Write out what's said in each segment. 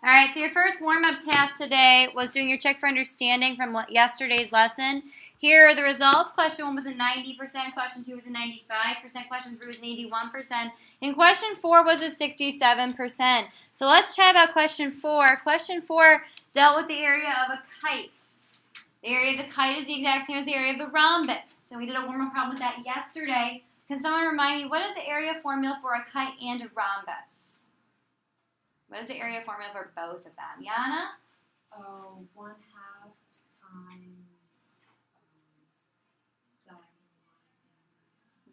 All right, so your first warm-up task today was doing your check for understanding from yesterday's lesson. Here are the results. Question 1 was a 90%, question 2 was a 95%, question 3 was an 81%, and question 4 was a 67%. So let's chat about question 4. Question 4 dealt with the area of a kite. The area of the kite is the exact same as the area of the rhombus. And we did a warm-up problem with that yesterday. Can someone remind me, what is the area formula for a kite and a rhombus? What is the area formula for both of them? Yana? 1/2 times diagonal.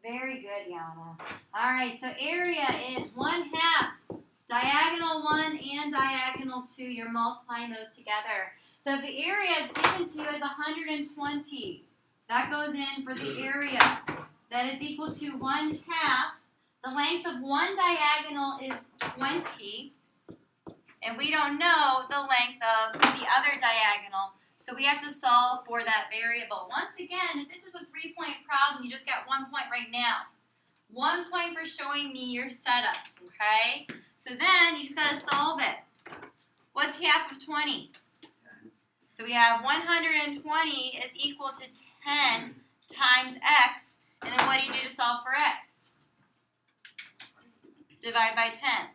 Very good, Yana. All right, so area is 1/2 diagonal 1 and diagonal 2. You're multiplying those together. So if the area is given to you as 120, that goes in for the area. That is equal to 1/2. The length of one diagonal is 20. And we don't know the length of the other diagonal, so we have to solve for that variable. Once again, if this is a 3-point problem, you just got 1 point right now. 1 point for showing me your setup, okay? So then you just got to solve it. What's half of 20? So we have 120 is equal to 10 times x, and then what do you do to solve for x? Divide by 10.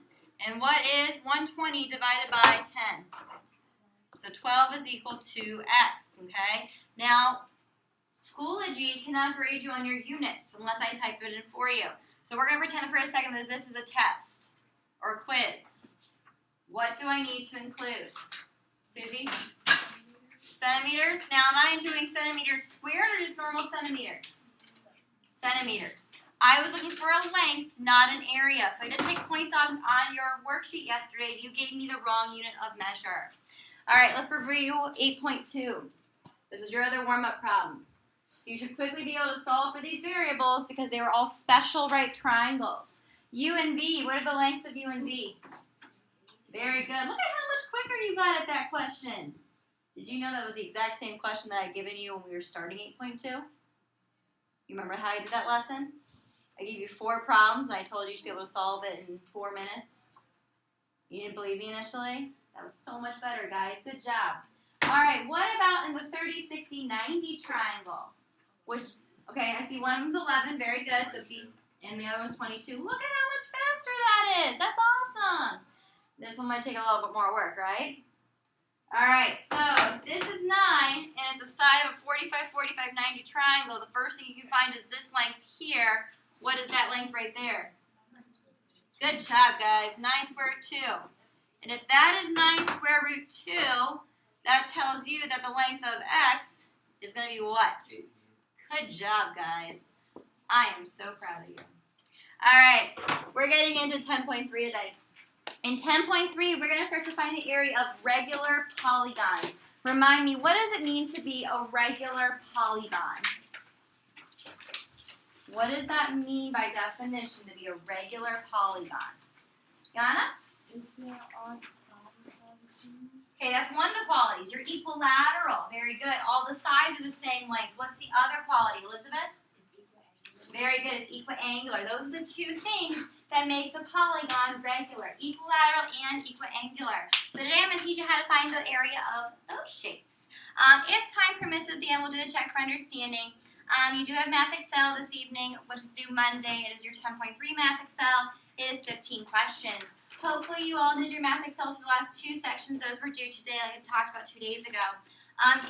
And what is 120 divided by 10? So 12 is equal to x, okay? Now, Schoology cannot grade you on your units unless I type it in for you. So we're going to pretend for a second that this is a test or a quiz. What do I need to include? Susie? Centimeters? Now, am I doing centimeters squared or just normal centimeters? Centimeters. I was looking for a length, not an area. So I did take points off on your worksheet yesterday. You gave me the wrong unit of measure. All right, let's review 8.2. This is your other warm-up problem. So you should quickly be able to solve for these variables because they were all special right triangles. U and V, what are the lengths of U and V? Very good. Look at how much quicker you got at that question. Did you know that was the exact same question that I had given you when we were starting 8.2? You remember how I did that lesson? I gave you 4 problems, and I told you you should be able to solve it in 4 minutes. You didn't believe me initially? That was so much better, guys. Good job. All right, what about in the 30, 60, 90 triangle? Okay, I see one of them's 11. Very good. So B, and the other one's 22. Look at how much faster that is. That's awesome. This one might take a little bit more work, right? All right, so if this is 9, and it's a side of a 45, 45, 90 triangle, the first thing you can find is this length here. What is that length right there? Good job, guys. 9 square root 2. And if that is 9 square root 2, that tells you that the length of x is going to be what? Good job, guys. I am so proud of you. All right, we're getting into 10.3 today. In 10.3, we're going to start to find the area of regular polygons. Remind me, what does it mean to be a regular polygon? What does that mean by definition to be a regular polygon? Yana? Is there all sides of the same? Okay, that's one of the qualities. You're equilateral. Very good. All the sides are the same length. What's the other quality, Elizabeth? It's equiangular. Very good. It's equiangular. Those are the 2 things that makes a polygon regular. Equilateral and equiangular. So today I'm going to teach you how to find the area of those shapes. If time permits at the end, we'll do the check for understanding. You do have Math Excel this evening, which is due Monday. It is your 10.3 Math Excel. It is 15 questions. Hopefully you all did your Math Excels for the last 2 sections. Those were due today, like I talked about 2 days ago.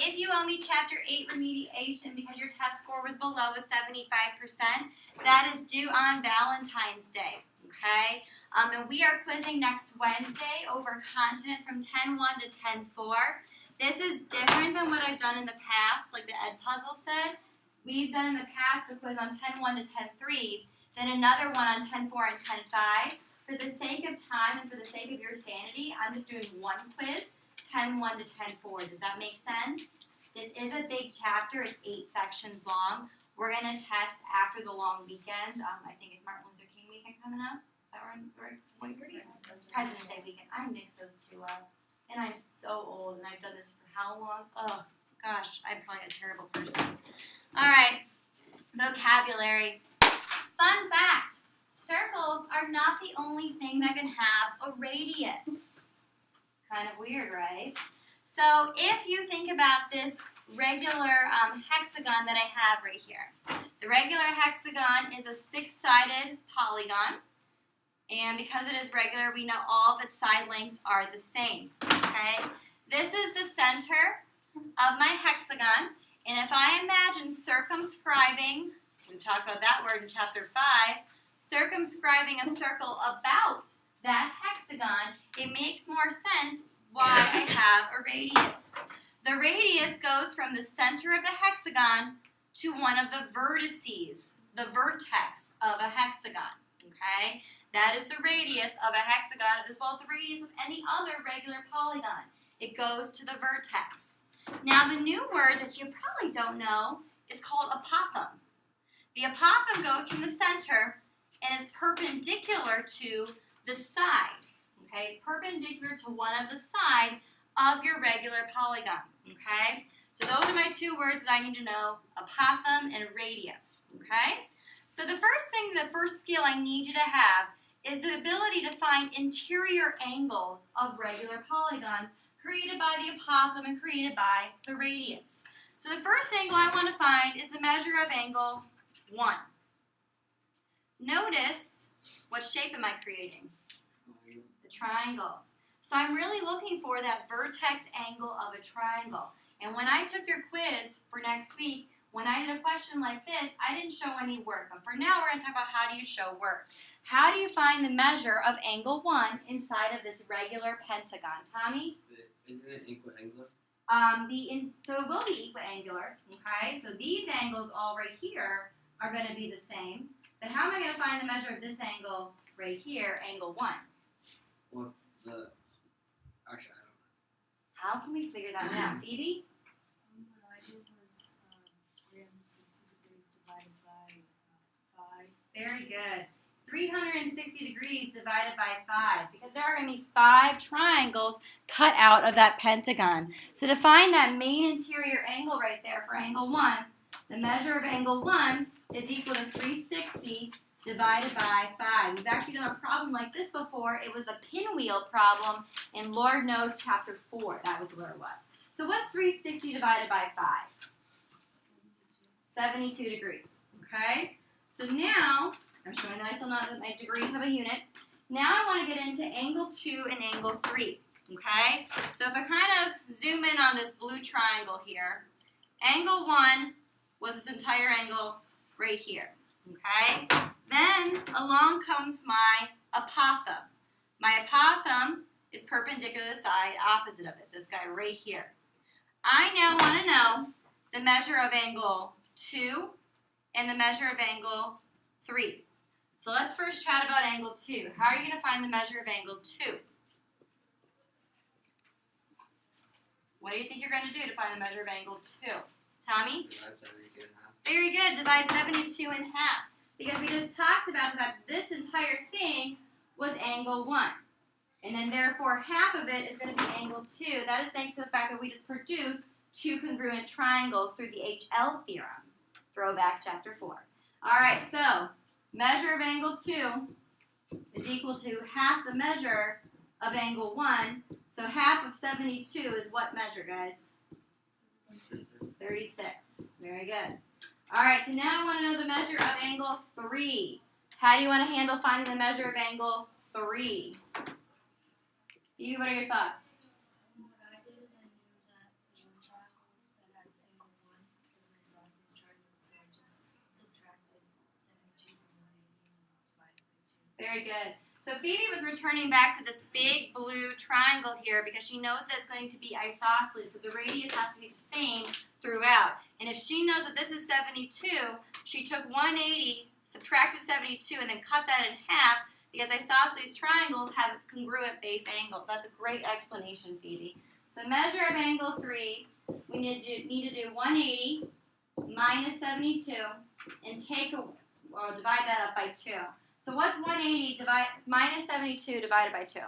If you owe me Chapter 8 remediation because your test score was below a 75%, that is due on Valentine's Day, okay? And we are quizzing next Wednesday over content from 10.1 to 10.4. This is different than what I've done in the past, like the Ed Puzzle said. We've done in the past a quiz on 10.1 to 10.3, then another one on 10.4 and 10.5. For the sake of time and for the sake of your sanity, I'm just doing one quiz, 10.1 to 10.4. Does that make sense? This is a big chapter. It's 8 sections long. We're going to test after the long weekend. I think it's Martin Luther King weekend coming up. Is that right? President's Day weekend. I mix those 2 up. And I'm so old, and I've done this for how long? Oh, gosh, I'm probably a terrible person. All right, vocabulary. Fun fact, circles are not the only thing that can have a radius. Kind of weird, right? So if you think about this regular hexagon that I have right here. The regular hexagon is a 6-sided polygon. And because it is regular, we know all of its side lengths are the same. Okay? This is the center of my hexagon. And if I imagine circumscribing, we talked about that word in chapter 5, circumscribing a circle about that hexagon, it makes more sense why I have a radius. The radius goes from the center of the hexagon to one of the vertices, the vertex of a hexagon. Okay? That is the radius of a hexagon as well as the radius of any other regular polygon. It goes to the vertex. Now, the new word that you probably don't know is called apothegm. The apothegm goes from the center and is perpendicular to the side. Okay, it's perpendicular to one of the sides of your regular polygon. Okay, so those are my two words that I need to know: apothegm and radius. Okay, so the first skill I need you to have is the ability to find interior angles of regular polygons created by the apothegm and created by the radius. So the first angle I want to find is the measure of angle 1. Notice, what shape am I creating? The triangle. So I'm really looking for that vertex angle of a triangle. And when I took your quiz for next week, when I did a question like this, I didn't show any work. But for now, we're going to talk about how do you show work. How do you find the measure of angle 1 inside of this regular pentagon? Tommy? Isn't it equiangular? So it will be equiangular, okay? So these angles all right here are going to be the same. But how am I going to find the measure of this angle right here, angle 1? Well, actually, I don't know. How can we figure that one out? Phoebe? What I did was 360 degrees divided by 5. Very good. 360 degrees divided by 5, because there are going to be 5 triangles cut out of that pentagon. So to find that main interior angle right there for angle 1, the measure of angle 1 is equal to 360 divided by 5. We've actually done a problem like this before. It was a pinwheel problem in Lord knows chapter 4. That was where it was. So what's 360 divided by 5? 72 degrees. Okay? So now, I'm showing that I still know that my degrees have a unit. Now I want to get into angle 2 and angle 3. Okay? So if I kind of zoom in on this blue triangle here, angle 1 was this entire angle right here. Okay? Then along comes my apothegm. My apothegm is perpendicular to the side opposite of it, this guy right here. I now want to know the measure of angle 2 and the measure of angle 3. So let's first chat about angle 2. How are you going to find the measure of angle 2? What do you think you're going to do to find the measure of angle 2? Tommy? Divide 72 in half. Very good. Divide 72 in half. Because we just talked about the fact that this entire thing was angle 1. And then therefore half of it is going to be angle 2. That is thanks to the fact that we just produced 2 congruent triangles through the HL theorem. Throwback chapter 4. All right, so measure of angle 2 is equal to half the measure of angle 1. So half of 72 is what measure, guys? 36. Very good. All right, so now I want to know the measure of angle 3. How do you want to handle finding the measure of angle 3? You, what are your thoughts? What I did is I knew that the one triangle that has angle 1 is my isosceles triangle, so I just subtracted 72 from 180 and divided by 2. Very good. So Phoebe was returning back to this big blue triangle here because she knows that it's going to be isosceles because the radius has to be the same throughout. And if she knows that this is 72, she took 180, subtracted 72, and then cut that in half because isosceles triangles have congruent base angles. That's a great explanation, Phoebe. So measure of angle 3, we need to do 180 minus 72 and divide that up by 2. So what's 180 minus 72 divided by 2?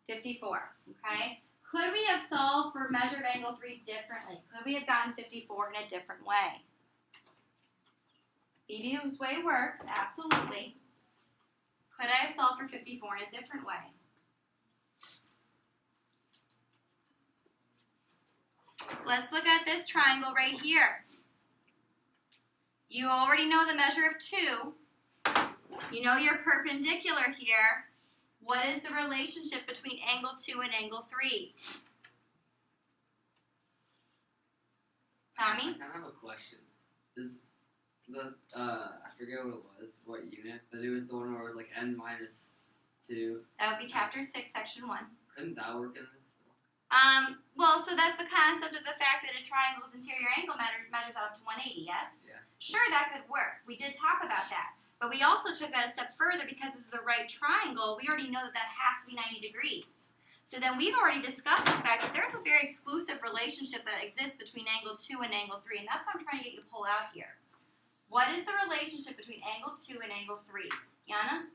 54, okay? Could we have solved for measure of angle 3 differently? Could we have gotten 54 in a different way? Phoebe's way works, absolutely. Could I have solved for 54 in a different way? let's look at this triangle right here. You already know the measure of 2. You know your perpendicular here. What is the relationship between angle 2 and angle 3? Tommy? I have a question. Does the I forget what unit, but it was the one where it was like n minus 2. That would be chapter 6, section 1. Couldn't that work in this? Well, so that's the concept of the fact that a triangle's interior angle measures out to 180, yes? Yeah. Sure, that could work. We did talk about that. But we also took that a step further because this is a right triangle. We already know that that has to be 90 degrees. So then we've already discussed the fact that there's a very exclusive relationship that exists between angle 2 and angle 3, and that's what I'm trying to get you to pull out here. What is the relationship between angle 2 and angle 3? Yana?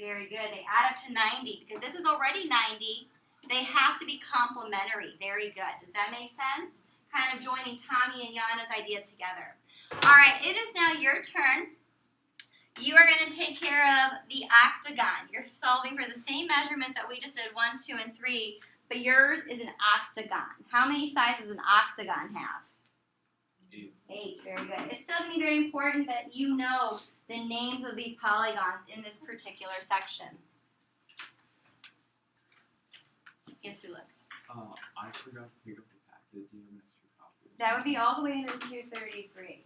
Very good. They add up to 90 because this is already 90. They have to be complementary. Very good. Does that make sense? Kind of joining Tommy and Yana's idea together. All right, it is now your turn. You are going to take care of the octagon. You're solving for the same measurement that we just did, 1, 2, and 3, but yours is an octagon. How many sides does an octagon have? 8. Very good. It's still going to be very important that you know the names of these polygons in this particular section. Yes, Sula. I forgot to pick up the packet. Do you have an extra copy? That would be all the way to 233.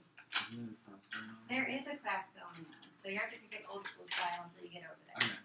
Isn't there a class going on? There is a class going on, so you have to pick it old school style until you get over there. Okay.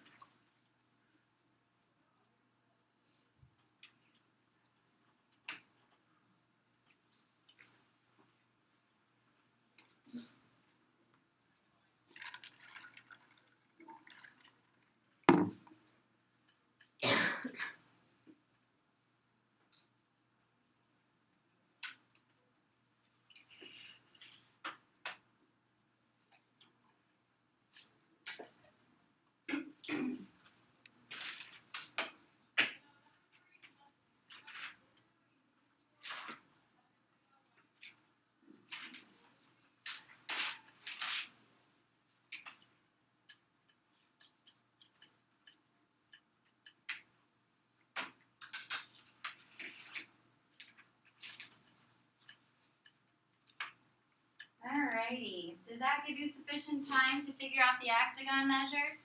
Alrighty. Did that give you sufficient time to figure out the octagon measures?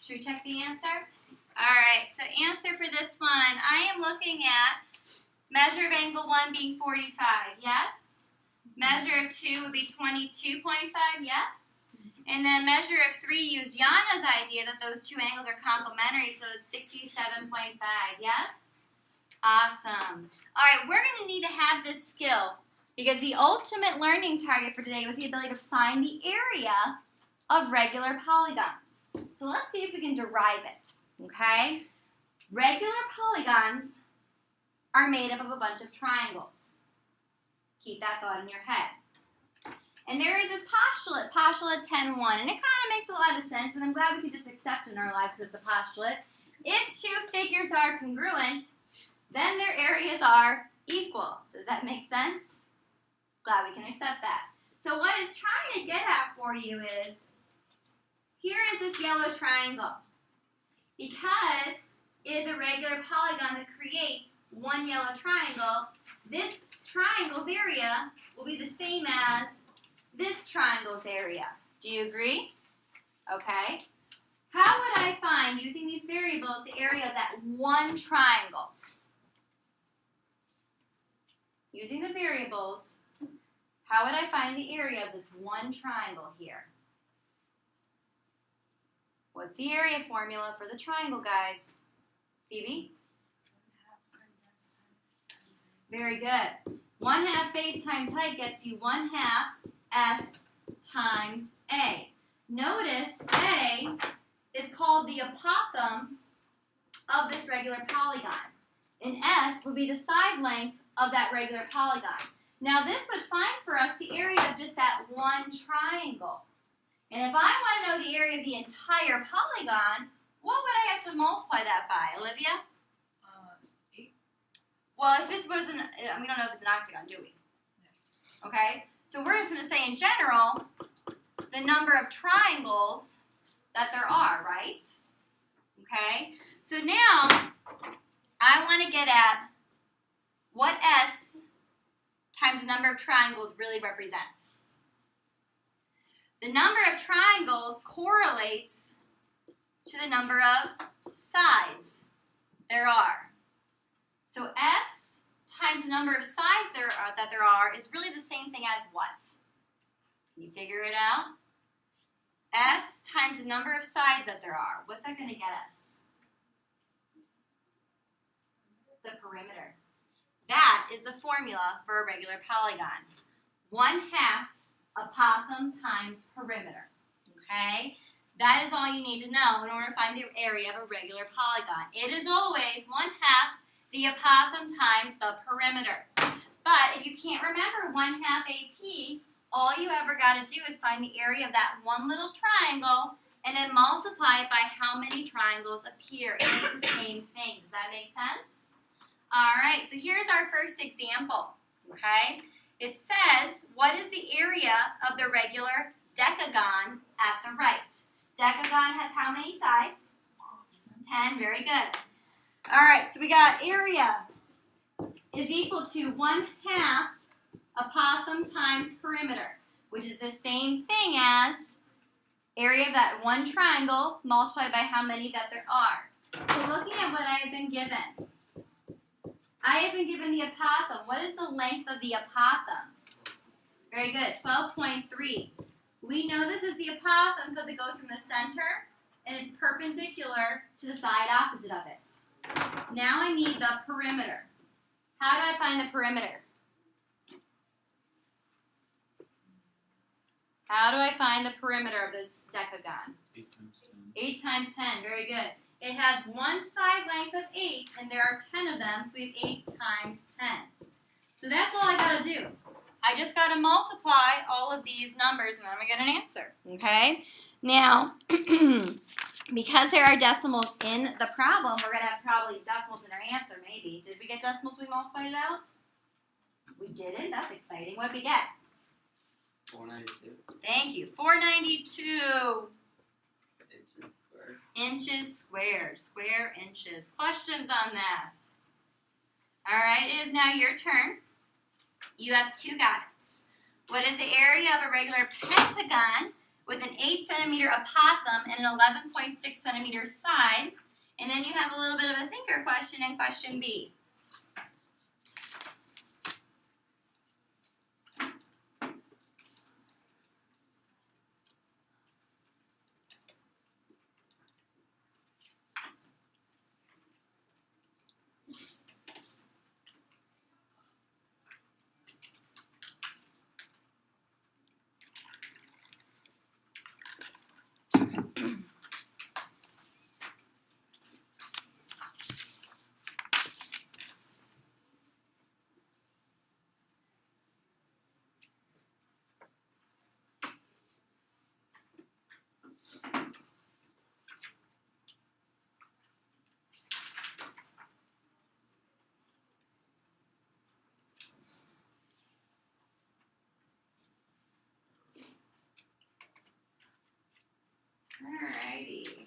Should we check the answer? Alright, so answer for this one, I am looking at measure of angle 1 being 45, yes? Measure of 2 would be 22.5, yes? And then measure of 3 used Yana's idea that those two angles are complementary, so it's 67.5, yes? Awesome. Alright, we're going to need to have this skill because the ultimate learning target for today was the ability to find the area of regular polygons. So let's see if we can derive it, okay? Regular polygons are made up of a bunch of triangles. Keep that thought in your head. And there is this postulate 10.1, and it kind of makes a lot of sense, and I'm glad we could just accept it in our life because it's a postulate. If two figures are congruent, then their areas are equal. Does that make sense? Glad we can accept that. So what it's trying to get at for you is, here is this yellow triangle. Because it is a regular polygon that creates one yellow triangle, this triangle's area will be the same as this triangle's area. Do you agree? Okay. How would I find, using these variables, the area of that one triangle? Using the variables, how would I find the area of this one triangle here? What's the area formula for the triangle, guys? Phoebe? 1/2 times s times a. Very good. 1/2 base times height gets you 1/2 s times a. Notice a is called the apothem of this regular polygon. And s would be the side length of that regular polygon. Now this would find for us the area of just that one triangle. And if I want to know the area of the entire polygon, what would I have to multiply that by, Olivia? 8. Well, if this wasn't, we don't know if it's an octagon, do we? Okay? So we're just going to say in general, the number of triangles that there are, right? Okay? So now, I want to get at what S times the number of triangles really represents? The number of triangles correlates to the number of sides there are. So S times the number of sides that there are is really the same thing as what? Can you figure it out? S times the number of sides that there are. What's that going to get us? The perimeter. That is the formula for a regular polygon. 1/2 apothem times perimeter. Okay? That is all you need to know in order to find the area of a regular polygon. It is always 1/2 the apothem times the perimeter. But if you can't remember 1/2 AP, all you ever got to do is find the area of that one little triangle and then multiply it by how many triangles appear. It's the same thing. Does that make sense? All right, so here's our first example, okay? It says, what is the area of the regular decagon at the right? Decagon has how many sides? 10, very good. All right, so we got area is equal to 1/2 apothem times perimeter, which is the same thing as area of that one triangle multiplied by how many that there are. So looking at what I have been given, I have been given the apothem. What is the length of the apothem? Very good, 12.3. We know this is the apothem because it goes from the center and it's perpendicular to the side opposite of it. Now I need the perimeter. How do I find the perimeter? How do I find the perimeter of this decagon? 8 times 10. 8 times 10, very good. It has one side length of 8, and there are 10 of them, so we have 8 times 10. So that's all I got to do. I just got to multiply all of these numbers, and then I'm going to get an answer, okay? Now, because there are decimals in the problem, we're going to have probably decimals in our answer, maybe. Did we get decimals when we multiplied it out? We didn't? That's exciting. What did we get? 492 Thank you. 492 inches squared. inches squared. Square inches. Questions on that? All right, it is now your turn. You have 2 guys. What is the area of a regular pentagon with an 8 centimeter apothem and an 11.6 centimeter side? And then you have a little bit of a thinker question in question B. Alrighty.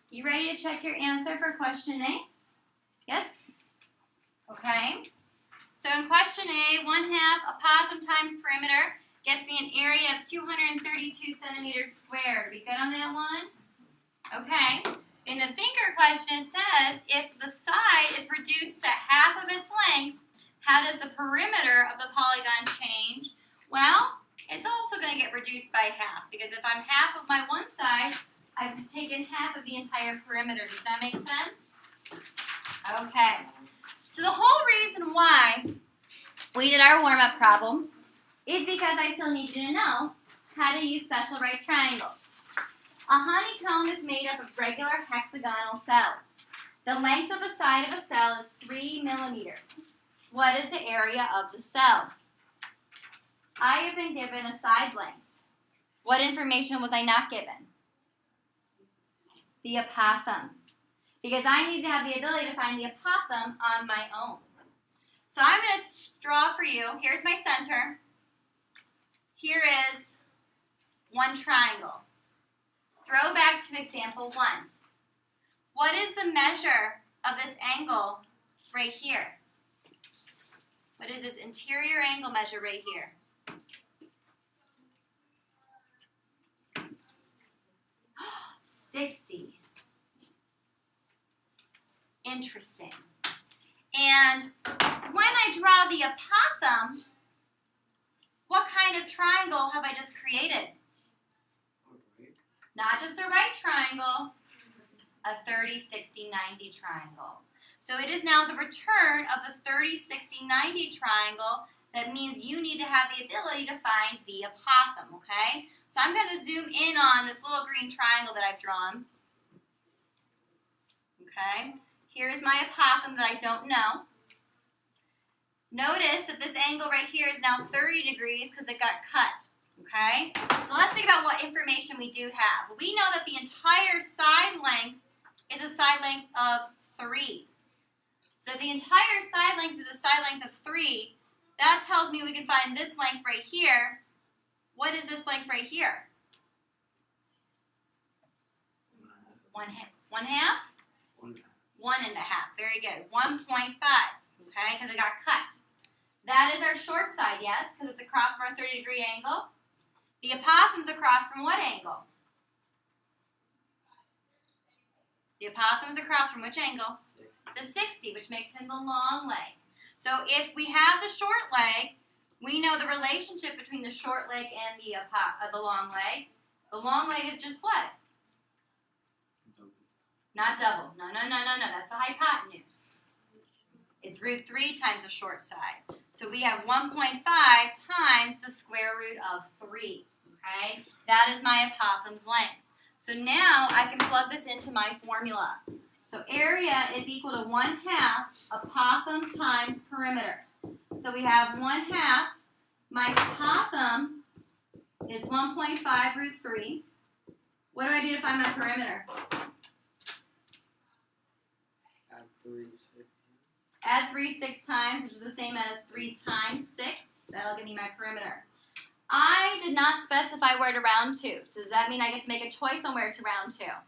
You ready to check your answer for question A? Yes? Okay. So in question A, 1/2 apothem times perimeter gets me an area of 232 centimeters squared. Are we good on that one? Okay. In the thinker question, it says if the side is reduced to half of its length, how does the perimeter of the polygon change? Well, it's also going to get reduced by half because if I'm half of my one side, I've taken half of the entire perimeter. Does that make sense? Okay. So the whole reason why we did our warm-up problem is because I still need you to know how to use special right triangles. A honeycomb is made up of regular hexagonal cells. The length of a side of a cell is 3 millimeters. What is the area of the cell? I have been given a side length. What information was I not given? The apothem. Because I need to have the ability to find the apothem on my own. So I'm going to draw for you. Here's my center. Here is one triangle. Throw back to example 1. What is the measure of this angle right here? What is this interior angle measure right here? 60. Interesting. And when I draw the apothem, what kind of triangle have I just created? Alright. Not just a right triangle, a 30, 60, 90 triangle. So it is now the return of the 30, 60, 90 triangle. That means you need to have the ability to find the apothem, okay? So I'm going to zoom in on this little green triangle that I've drawn. Okay? Here's my apothem that I don't know. Notice that this angle right here is now 30 degrees because it got cut. Okay? So let's think about what information we do have. We know that the entire side length is a side length of 3. So if the entire side length is a side length of 3, that tells me we can find this length right here. What is this length right here? 1/2. 1/2? 1.5. 1.5. Very good. 1.5. Okay, because it got cut. That is our short side, yes, because it's across from our 30-degree angle. The apothem's across from what angle? The apothem's across from which angle? 6. The 60, which makes him the long leg. So if we have the short leg, we know the relationship between the short leg and the long leg. The long leg is just what? Not double. No. That's the hypotenuse. It's root 3 times the short side. So we have 1.5 times the square root of 3. Okay? That is my apothem's length. So now I can plug this into my formula. So area is equal to 1/2 apothem times perimeter. So we have 1/2. My apothem is 1.5 root 3. What do I do to find my perimeter? Add 3 6. Add 3 6 times, which is the same as 3 times 6. That'll give me my perimeter. I did not specify where to round to. Does that mean I get to make a choice on where to round to?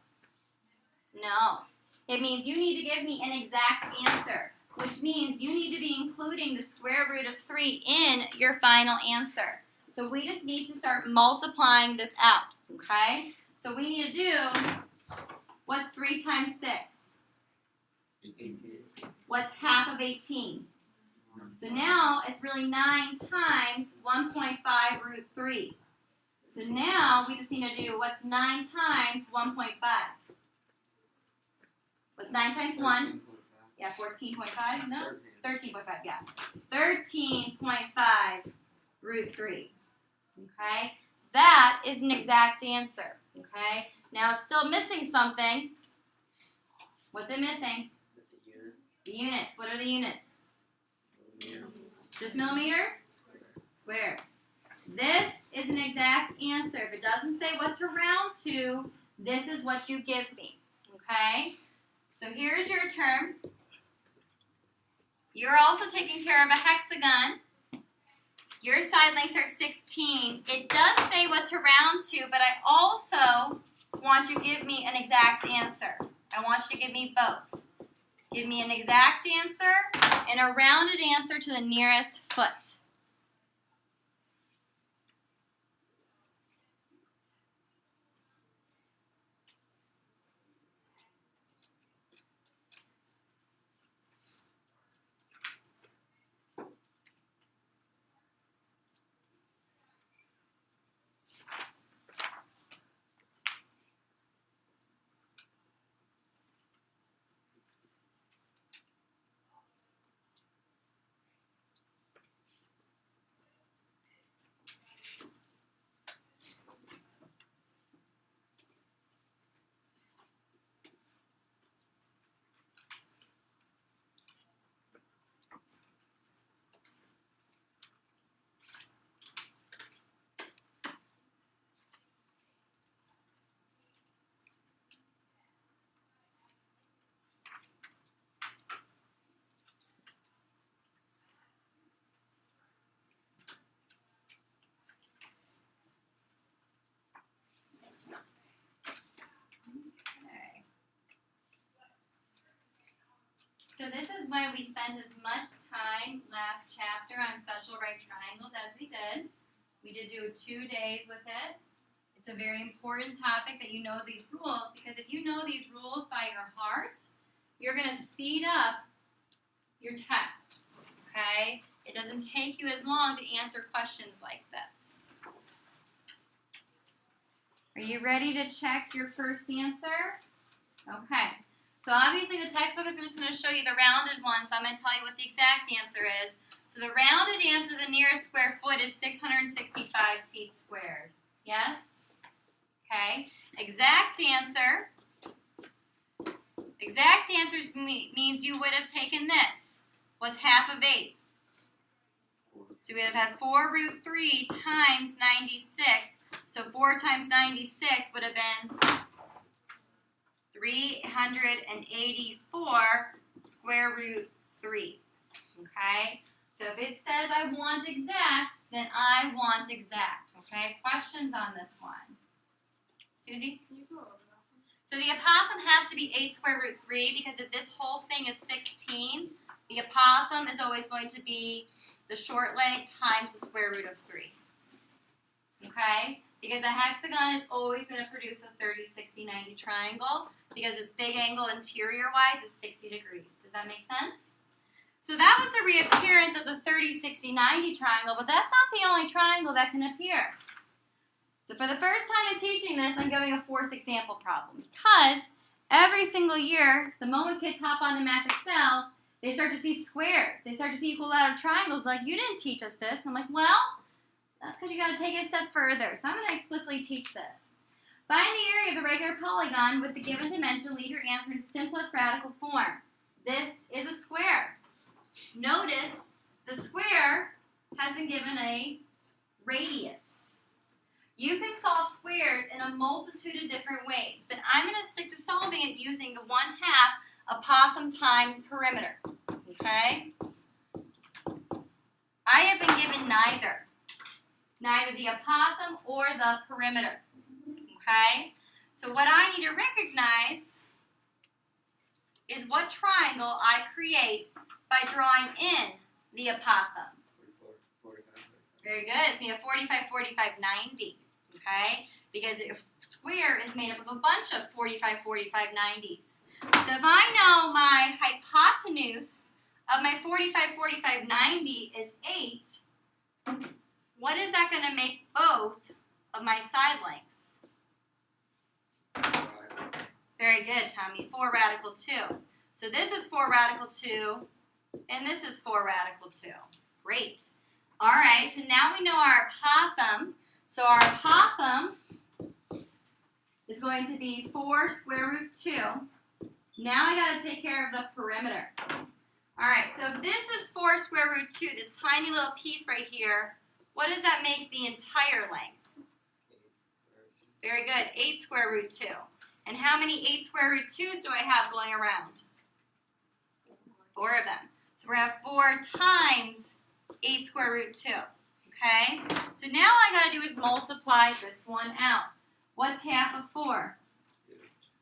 No. It means you need to give me an exact answer, which means you need to be including the square root of 3 in your final answer. So we just need to start multiplying this out, okay? So we need to do, what's 3 times 6? 18. What's half of 18? So now it's really 9 times 1.5 root 3. So now we just need to do what's 9 times 1.5? What's 9 times 1? 13.5. Yeah, 14.5? No? 13. 13.5, yeah. 13.5 root 3. Okay? That is an exact answer. Okay? Now it's still missing something. What's it missing? The unit. The units. What are the units? Millimeter. Just millimeters? Square. This is an exact answer. If it doesn't say what to round to, this is what you give me. Okay? So here's your term. You're also taking care of a hexagon. Your side lengths are 16. It does say what to round to, but I also want you to give me an exact answer. I want you to give me both. Give me an exact answer and a rounded answer to the nearest foot. So this is why we spent as much time last chapter on special right triangles as we did. We did do 2 days with it. It's a very important topic that you know these rules, because if you know these rules by your heart, you're going to speed up your test, okay? It doesn't take you as long to answer questions like this. Are you ready to check your first answer? Okay. So obviously the textbook is just going to show you the rounded one, so I'm going to tell you what the exact answer is. So the rounded answer to the nearest square foot is 665 feet squared. Yes? Okay. Exact answer means you would have taken this. What's half of 8? So we would have had 4 root 3 times 96. So 4 times 96 would have been 384 square root 3. Okay? So if it says I want exact, then I want exact. Okay? Questions on this one? Susie? Can you go over that one? So the apothem has to be 8 square root 3, because if this whole thing is 16, the apothem is always going to be the short leg times the square root of 3. Okay? Because a hexagon is always going to produce a 30, 60, 90 triangle, because its big angle interior-wise is 60 degrees. Does that make sense? So that was the reappearance of the 30, 60, 90 triangle, but that's not the only triangle that can appear. So for the first time in teaching this, I'm giving a 4th example problem, because every single year, the moment kids hop on the Math Excel, they start to see squares. They start to see equilateral triangles. Like, you didn't teach us this. I'm like, well, that's because you got to take it a step further. So I'm going to explicitly teach this. Find the area of the regular polygon with the given dimension. Leave your answer in simplest radical form. This is a square. Notice the square has been given a radius. You can solve squares in a multitude of different ways, but I'm going to stick to solving it using the 1/2 apothem times perimeter. Okay? I have been given neither the apothem or the perimeter. Okay? So what I need to recognize is what triangle I create by drawing in the apothem. 45. Very good. It's going to be a 45, 45, 90. Okay? Because a square is made up of a bunch of 45, 45, 90s. So if I know my hypotenuse of my 45, 45, 90 is 8, what is that going to make both of my side lengths? Very good, Tommy. 4 radical 2. So this is 4 radical 2, and this is 4 radical 2. Great. All right, so now we know our apothem. So our apothem is going to be 4 square root 2. Now I got to take care of the perimeter. All right, so if this is 4 square root 2, this tiny little piece right here, what does that make the entire length? Very good, 8 square root 2. And how many 8 square root 2s do I have going around? 4 of them. So we're going to have 4 times 8 square root 2. Okay? So now all I got to do is multiply this one out. What's half of 4?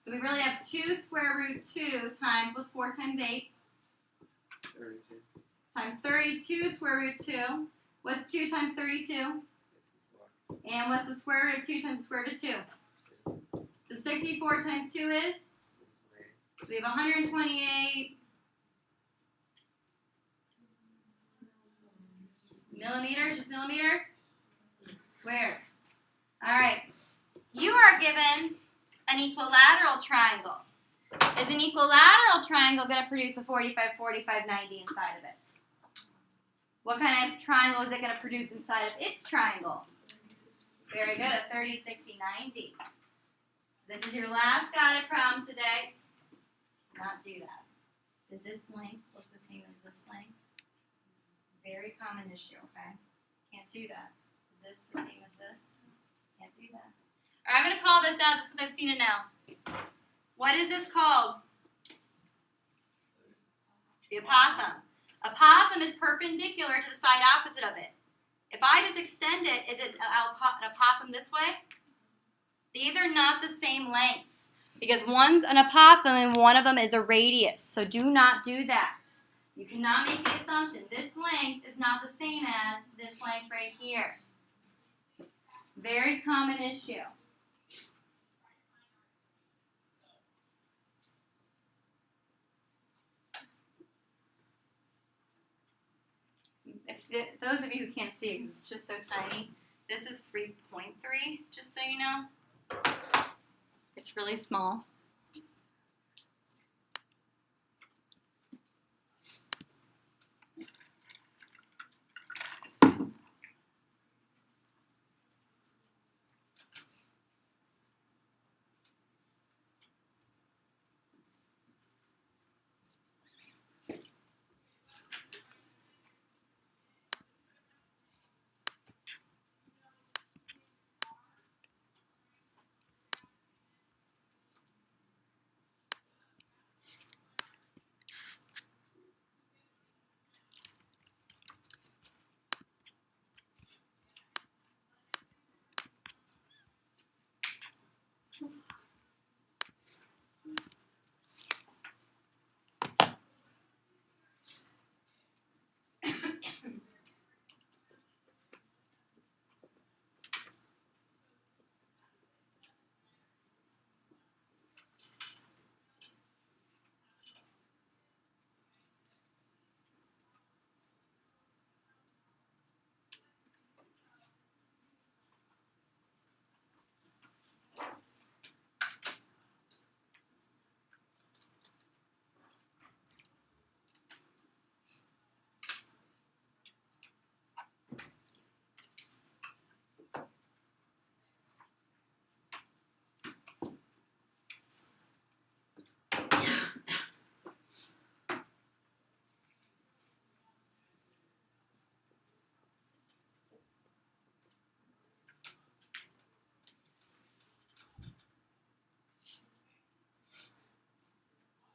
So we really have 2 square root 2 times, what's 4 times 8? 32. Times 32 square root 2. What's 2 times 32? 64. And what's the square root of 2 times the square root of 2? So 64 times 2 is? So we have 128 millimeters, just millimeters? Squared. All right. You are given an equilateral triangle. Is an equilateral triangle going to produce a 45, 45, 90 inside of it? What kind of triangle is it going to produce inside of its triangle? Very good, a 30, 60, 90. This is your last got it problem today. Not do that. Does this length look the same as this length? Very common issue, okay? Can't do that. Is this the same as this? Can't do that. All right, I'm going to call this out just because I've seen it now. What is this called? The apothem. Apothem is perpendicular to the side opposite of it. If I just extend it, is it an apothem this way? These are not the same lengths. Because one's an apothem and one of them is a radius. So do not do that. You cannot make the assumption this length is not the same as this length right here. Very common issue. Those of you who can't see it because it's just so tiny, this is 3.3, just so you know. It's really small.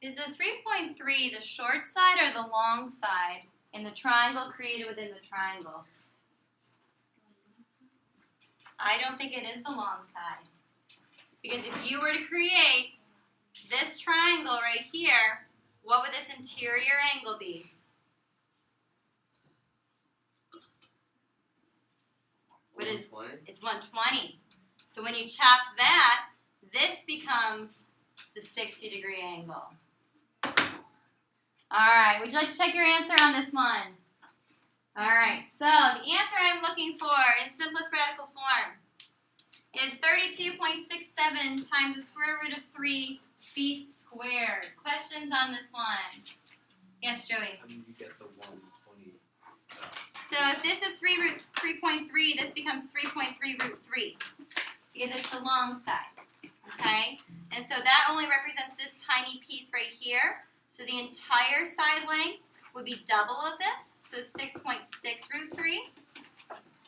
Is the 3.3 the short side or the long side in the triangle created within the triangle? I don't think it is the long side. Because if you were to create this triangle right here, what would this interior angle be? What is, it's 120. So when you chop that, this becomes the 60-degree angle. All right, would you like to check your answer on this one? All right, so the answer I'm looking for in simplest radical form is 32.67 times the square root of 3 feet squared. Questions on this one? Yes, Joey? How do you get the 120? So if this is 3.3, this becomes 3.3 root 3 because it's the long side, okay? And so that only represents this tiny piece right here. So the entire side length would be double of this, so 6.6 root 3.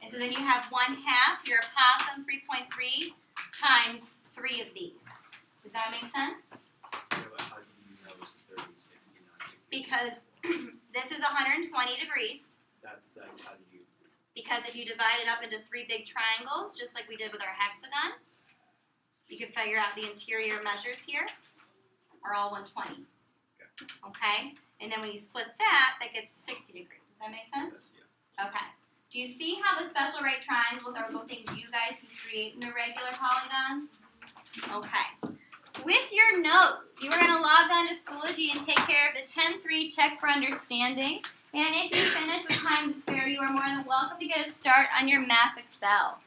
And so then you have 1/2 your apothem 3.3 times 3 of these. Does that make sense? Yeah, but how do you know it's 30, 60, 90? Because this is 120 degrees. That how do you? Because if you divide it up into 3 big triangles, just like we did with our hexagon, you can figure out the interior measures here are all 120. Okay? And then when you split that, that gets 60 degrees. Does that make sense? Yeah. Okay. Do you see how the special right triangles are both things you guys can create in the regular polygons? Okay. With your notes, you are going to log on to Schoology and take care of the 10-3 check for understanding. And if you finish with time to spare, you are more than welcome to get a start on your Math Excel.